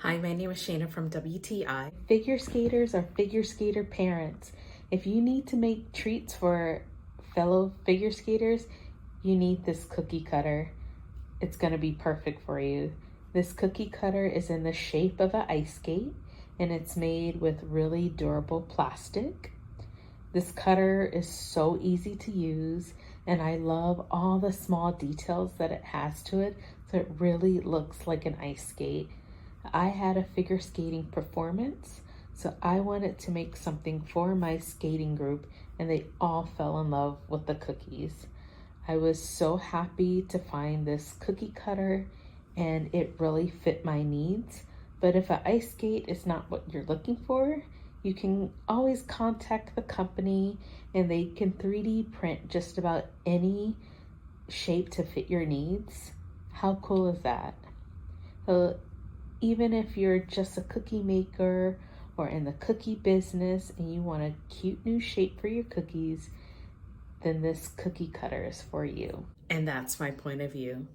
Hi, my name is Shana from WTI. Figure skaters are figure skater parents. If you need to make treats for fellow figure skaters, you need this cookie cutter. It's going to be perfect for you. This cookie cutter is in the shape of an ice skate and it's made with really durable plastic. This cutter is so easy to use and I love all the small details that it has to it, so it really looks like an ice skate. I had a figure skating performance, so I wanted to make something for my skating group and they all fell in love with the cookies. I was so happy to find this cookie cutter and it really fit my needs. But if an ice skate is not what you're looking for, you can always contact the company and they can 3D print just about any shape to fit your needs. How cool is that? So even if you're just a cookie maker or in the cookie business and you want a cute new shape for your cookies, then this cookie cutter is for you. And that's my point of view.